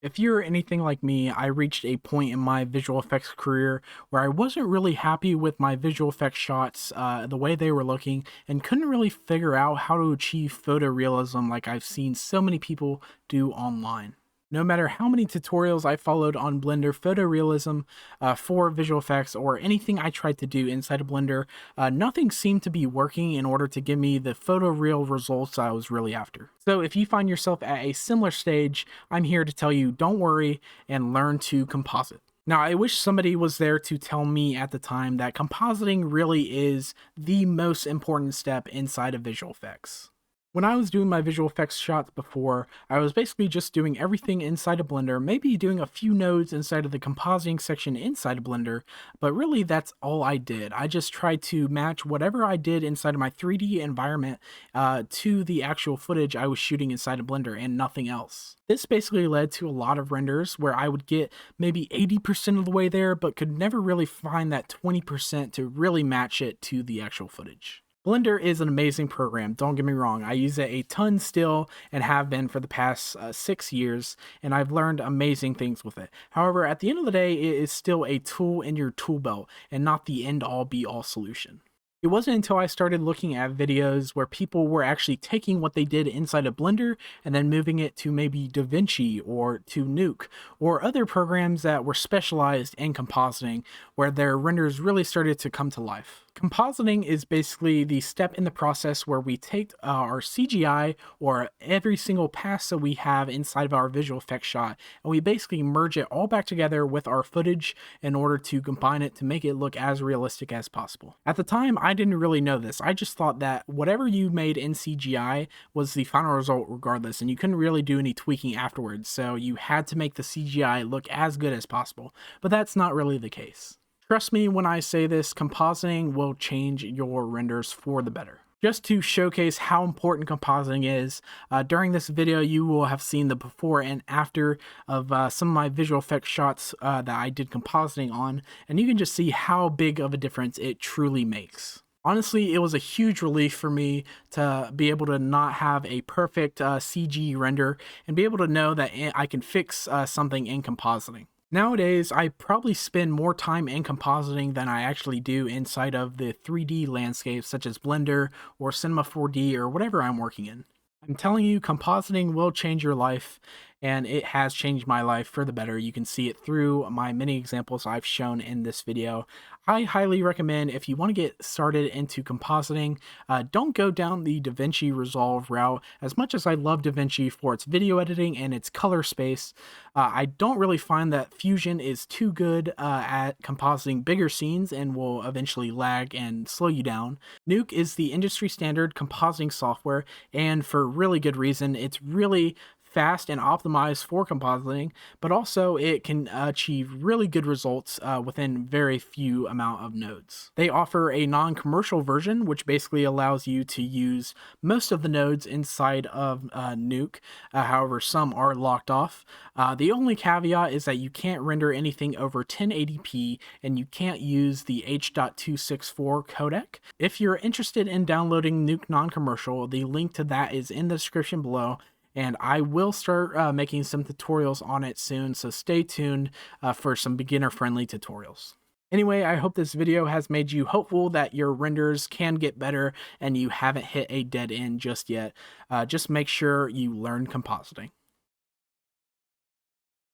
If you're anything like me, I reached a point in my visual effects career where I wasn't really happy with my visual effects shots, the way they were looking, and couldn't really figure out how to achieve photorealism like I've seen so many people do online. No matter how many tutorials I followed on Blender, photorealism for visual effects, or anything I tried to do inside of Blender, nothing seemed to be working in order to give me the photoreal results I was really after. So if you find yourself at a similar stage, I'm here to tell you don't worry and learn to composite. Now, I wish somebody was there to tell me at the time that compositing really is the most important step inside of visual effects. When I was doing my visual effects shots before, I was basically just doing everything inside of Blender, maybe doing a few nodes inside of the compositing section inside of Blender, but really that's all I did. I just tried to match whatever I did inside of my 3D environment to the actual footage I was shooting inside of Blender and nothing else. This basically led to a lot of renders where I would get maybe 80% of the way there, but could never really find that 20% to really match it to the actual footage. Blender is an amazing program, don't get me wrong. I use it a ton still and have been for the past 6 years, and I've learned amazing things with it. However, at the end of the day, it is still a tool in your tool belt and not the end all be all solution. It wasn't until I started looking at videos where people were actually taking what they did inside of Blender and then moving it to maybe DaVinci or to Nuke or other programs that were specialized in compositing where their renders really started to come to life. Compositing is basically the step in the process where we take our CGI or every single pass that we have inside of our visual effects shot and we basically merge it all back together with our footage in order to combine it to make it look as realistic as possible. At the time, I didn't really know this. I just thought that whatever you made in CGI was the final result regardless, and you couldn't really do any tweaking afterwards, so you had to make the CGI look as good as possible. But that's not really the case. Trust me when I say this, compositing will change your renders for the better. Just to showcase how important compositing is, during this video you will have seen the before and after of some of my visual effects shots that I did compositing on, and you can just see how big of a difference it truly makes. Honestly, it was a huge relief for me to be able to not have a perfect CG render and be able to know that I can fix something in compositing. Nowadays, I probably spend more time in compositing than I actually do inside of the 3D landscapes such as Blender or Cinema 4D or whatever I'm working in. I'm telling you, compositing will change your life, and it has changed my life for the better. You can see it through my many examples I've shown in this video. I highly recommend if you want to get started into compositing, don't go down the DaVinci Resolve route. As much as I love DaVinci for its video editing and its color space, I don't really find that Fusion is too good at compositing bigger scenes and will eventually lag and slow you down. Nuke is the industry standard compositing software, and for really good reason. It's really fast and optimized for compositing, but also it can achieve really good results within very few amount of nodes. They offer a non-commercial version, which basically allows you to use most of the nodes inside of Nuke. However, some are locked off. The only caveat is that you can't render anything over 1080p and you can't use the H.264 codec. If you're interested in downloading Nuke non-commercial, the link to that is in the description below. And I will start making some tutorials on it soon, so stay tuned for some beginner-friendly tutorials. Anyway, I hope this video has made you hopeful that your renders can get better and you haven't hit a dead end just yet. Just make sure you learn compositing.